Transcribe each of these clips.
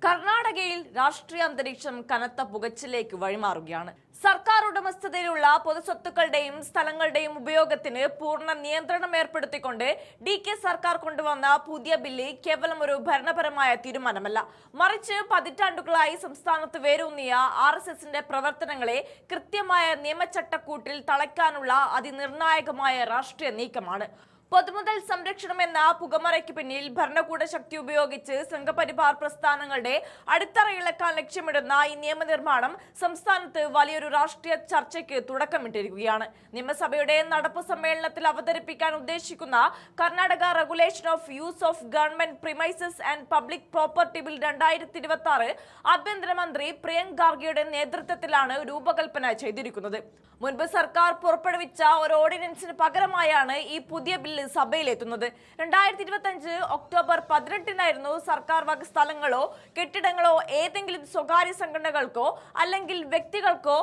കർണാടകയിൽ രാഷ്ട്രീയ അന്തരീക്ഷം കനത്ത പുകച്ചിലേക്ക് വഴിമാറുകയാണ്. സർക്കാർ ഉടമസ്ഥതയിലുള്ള പൊതുസ്വത്തുക്കളുടെയും സ്ഥലങ്ങളുടെയും ഉപയോഗത്തിന് പൂർണ്ണ നിയന്ത്രണം ഏർപ്പെടുത്തിക്കൊണ്ട് DK സർക്കാർ കൊണ്ടുവന്ന പുതിയ ബില്ല് കേവലം ഒരു ഭരണപരമായ തീരുമാനമല്ല, മറിച്ച് പതിറ്റാണ്ടുകളായി സംസ്ഥാനത്ത് വേരൂന്നിയ RSSന്റെ പ്രവർത്തനങ്ങളെ കൃത്യമായ നിയമചട്ടക്കൂട്ടിൽ തളയ്ക്കാനുള്ള അതിനിർണായകമായ രാഷ്ട്രീയ നീക്കമാണ്. പൊതുമുതൽ സംരക്ഷണം എന്ന പുകമറയ്ക്ക് പിന്നിൽ ഭരണകൂട ശക്തി ഉപയോഗിച്ച് സംഘപരിവാർ പ്രസ്ഥാനങ്ങളുടെ അടിത്തറയിളക്കാൻ ലക്ഷ്യമിടുന്ന ഈ നിയമനിർമ്മാണം സംസ്ഥാനത്ത് വലിയൊരു രാഷ്ട്രീയ ചർച്ചയ്ക്ക് തുടക്കമിട്ടിരിക്കുകയാണ്. നിയമസഭയുടെ നടപ്പ് സമ്മേളനത്തിൽ അവതരിപ്പിക്കാൻ ഉദ്ദേശിക്കുന്ന Karnataka regulation of use of government premises and public property bill 2026 ആഭ്യന്തരമന്ത്രി പ്രിയങ്ക് ഖാർഗെയുടെ നേതൃത്വത്തിലാണ് രൂപകൽപ്പന ചെയ്തിരിക്കുന്നത്. മുൻപ് സർക്കാർ പുറപ്പെടുവിച്ച ഒരു ഓർഡിനൻസിന് പകരമായാണ് ഈ പുതിയ ബില്ല് സഭയിലെത്തുന്നത്. 2025 ഒക്ടോബർ 18 സർക്കാർ വക സ്ഥലങ്ങളോ കെട്ടിടങ്ങളോ ഏതെങ്കിലും സ്വകാര്യ സംഘടനകൾക്കോ അല്ലെങ്കിൽ വ്യക്തികൾക്കോ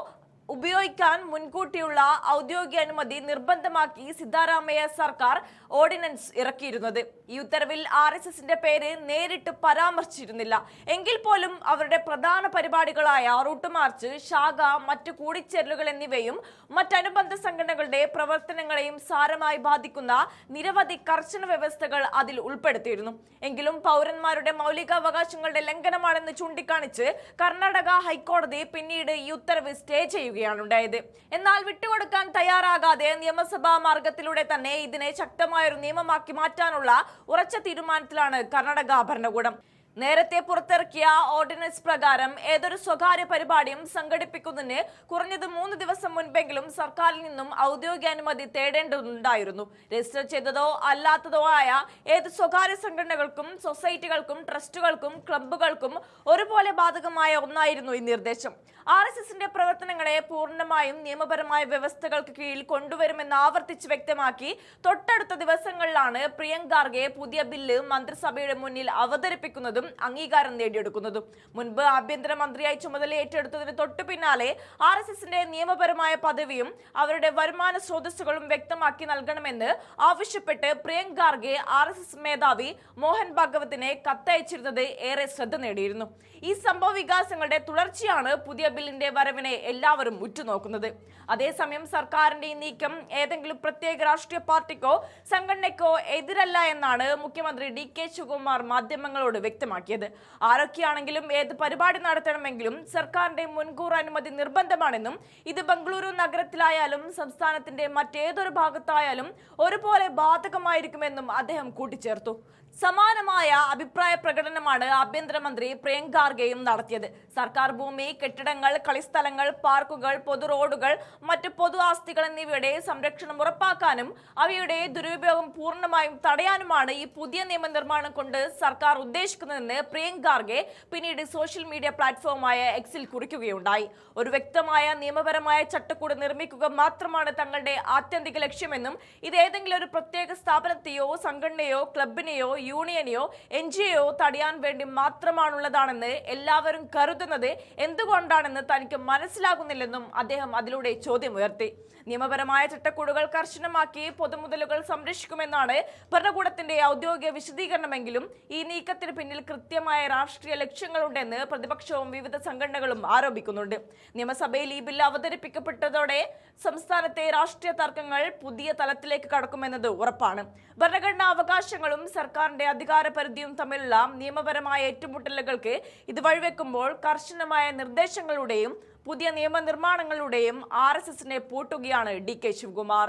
ഉപയോഗിക്കാൻ മുൻകൂട്ടിയുള്ള ഔദ്യോഗിക അനുമതി നിർബന്ധമാക്കി സിദ്ധാരാമയ്യ സർക്കാർ ഓർഡിനൻസ് ഇറക്കിയിരുന്നത്. ഈ ഉത്തരവിൽ RSSന്റെ പേര് നേരിട്ട് പരാമർശിച്ചിരുന്നില്ല. എങ്കിൽ പോലും അവരുടെ പ്രധാന പരിപാടികളായ റൂട്ട് മാർച്ച്, ശാഖ, മറ്റു കൂടിച്ചേരലുകൾ എന്നിവയും മറ്റനുബന്ധ സംഘടനകളുടെ പ്രവർത്തനങ്ങളെയും സാരമായി ബാധിക്കുന്ന നിരവധി കർശന വ്യവസ്ഥകൾ അതിൽ ഉൾപ്പെടുത്തിയിരുന്നു. എങ്കിലും പൗരന്മാരുടെ മൗലികാവകാശങ്ങളുടെ ലംഘനമാണെന്ന് ചൂണ്ടിക്കാണിച്ച് കർണാടക ഹൈക്കോടതി പിന്നീട് ഈ ഉത്തരവ് സ്റ്റേ ചെയ്യുകയാണ് ഉണ്ടായത്. എന്നാൽ വിട്ടുകൊടുക്കാൻ തയ്യാറാകാതെ നിയമസഭാ മാർഗത്തിലൂടെ തന്നെ ഇതിനെ ശക്തമായൊരു നിയമമാക്കി മാറ്റാനുള്ള ഉറച്ച തീരുമാനത്തിലാണ് കർണാടക ഭരണകൂടം. നേരത്തെ പുറത്തിറക്കിയ ഓർഡിനൻസ് പ്രകാരം ഏതൊരു സ്വകാര്യ പരിപാടിയും സംഘടിപ്പിക്കുന്നതിന് കുറഞ്ഞത് 3 ദിവസം മുൻപെങ്കിലും സർക്കാരിൽ നിന്നും ഔദ്യോഗിക അനുമതി തേടേണ്ടതുണ്ടായിരുന്നു. രജിസ്റ്റർ ചെയ്തതോ അല്ലാത്തതോ ആയ ഏത് സ്വകാര്യ സംഘടനകൾക്കും സൊസൈറ്റികൾക്കും ട്രസ്റ്റുകൾക്കും ക്ലബ്ബുകൾക്കും ഒരുപോലെ ബാധകമായ ഒന്നായിരുന്നു ഈ നിർദ്ദേശം. RSSന്റെ പ്രവർത്തനങ്ങളെ പൂർണ്ണമായും നിയമപരമായ വ്യവസ്ഥകൾക്ക് കീഴിൽ കൊണ്ടുവരുമെന്ന് ആവർത്തിച്ച് വ്യക്തമാക്കി തൊട്ടടുത്ത ദിവസങ്ങളിലാണ് പ്രിയങ്ക് ഖാർഗെ പുതിയ ബില്ല് മന്ത്രിസഭയുടെ മുന്നിൽ അവതരിപ്പിക്കുന്നതും അംഗീകാരം നേടിയെടുക്കുന്നതും. മുൻപ് ആഭ്യന്തരമന്ത്രിയായി ചുമതല ഏറ്റെടുത്തതിന് തൊട്ടു പിന്നാലെ RSSന്റെ നിയമപരമായ പദവിയും അവരുടെ വരുമാന സ്രോതസ്സുകളും വ്യക്തമാക്കി നൽകണമെന്ന് ആവശ്യപ്പെട്ട് പ്രിയങ്ക് ഖാർഗെ RSS മേധാവി മോഹൻ ഭാഗവതിനെ കത്തയച്ചിരുന്നത് ഏറെ ശ്രദ്ധ നേടിയിരുന്നു. ഈ സംഭവ വികാസങ്ങളുടെ തുടർച്ചയാണ് പുതിയ ബില്ലിന്റെ വരവിനെ എല്ലാവരും ഉറ്റുനോക്കുന്നത്. അതേസമയം സർക്കാരിന്റെ ഈ നീക്കം ഏതെങ്കിലും പ്രത്യേക രാഷ്ട്രീയ പാർട്ടിക്കോ സംഘടനയ്ക്കോ എതിരല്ല എന്നാണ് മുഖ്യമന്ത്രി DK ശിവകുമാർ മാധ്യമങ്ങളോട് വ്യക്തമാക്കിയത്. ആരൊക്കെയാണെങ്കിലും ഏത് പരിപാടി നടത്തണമെങ്കിലും സർക്കാരിന്റെ മുൻകൂർ അനുമതി നിർബന്ധമാണെന്നും ഇത് ബംഗളൂരു നഗരത്തിലായാലും സംസ്ഥാനത്തിന്റെ മറ്റേതൊരു ഭാഗത്തായാലും ഒരുപോലെ ബാധകമായിരിക്കുമെന്നും അദ്ദേഹം കൂട്ടിച്ചേർത്തു. സമാനമായ അഭിപ്രായ പ്രകടനമാണ് ആഭ്യന്തരമന്ത്രി പ്രിയങ്ക് ഖാർഗെയും നടത്തിയത്. സർക്കാർ ഭൂമി, കെട്ടിടങ്ങൾ, കളിസ്ഥലങ്ങൾ, പാർക്കുകൾ, പൊതു റോഡുകൾ, മറ്റ് പൊതു ആസ്തികൾ എന്നിവയുടെ സംരക്ഷണം ഉറപ്പാക്കാനും അവയുടെ ദുരുപയോഗം പൂർണ്ണമായും തടയാനുമാണ് ഈ പുതിയ നിയമനിർമ്മാണം കൊണ്ട് സർക്കാർ ഉദ്ദേശിക്കുന്നതെന്ന് പ്രിയങ്ക് ഖാർഗെ പിന്നീട് സോഷ്യൽ മീഡിയ പ്ലാറ്റ്ഫോമായ എക്സിൽ കുറിക്കുകയുണ്ടായി. ഒരു വ്യക്തമായ നിയമപരമായ ചട്ടക്കൂട് നിർമ്മിക്കുക മാത്രമാണ് തങ്ങളുടെ ആത്യന്തിക ലക്ഷ്യമെന്നും ഇത് ഏതെങ്കിലും ഒരു പ്രത്യേക സ്ഥാപനത്തെയോ സംഘടനയോ ക്ലബിനെയോ യൂണിയനെയോ NGO തടയാൻ വേണ്ടി മാത്രമാണുള്ളതാണെന്ന് എല്ലാവരും കരുതുന്നത് എന്തുകൊണ്ടാണെന്ന് തനിക്ക് മനസ്സിലാകുന്നില്ലെന്നും അദ്ദേഹം അതിലൂടെ ചോദ്യമുയർത്തി. നിയമപരമായ ചട്ടക്കൂടുകൾ കർശനമാക്കി പൊതുമുതലുകൾ സംരക്ഷിക്കുമെന്നാണ് ഭരണകൂടത്തിന്റെ ഔദ്യോഗിക വിശദീകരണമെങ്കിലും ഈ നീക്കത്തിന് പിന്നിൽ കൃത്യമായ രാഷ്ട്രീയ ലക്ഷ്യങ്ങളുണ്ടെന്ന് പ്രതിപക്ഷവും വിവിധ സംഘടനകളും ആരോപിക്കുന്നുണ്ട്. നിയമസഭയിൽ ഈ ബില്ല് അവതരിപ്പിക്കപ്പെട്ടതോടെ സംസ്ഥാനത്തെ രാഷ്ട്രീയ തർക്കങ്ങൾ പുതിയ തലത്തിലേക്ക് കടക്കുമെന്നത് ഉറപ്പാണ്. ഭരണഘടനാ അവകാശങ്ങളും സർക്കാരിന്റെ അധികാര പരിധിയും തമ്മിലുള്ള നിയമപരമായ ഏറ്റുമുട്ടലുകൾക്ക് ഇത് വഴിവെക്കുമ്പോൾ കർശനമായ നിർദ്ദേശങ്ങളുടെയും പുതിയ നിയമനിർമ്മാണങ്ങളുടെയും RSSനെ പൂട്ടുകയാണ് DK ശിവകുമാർ.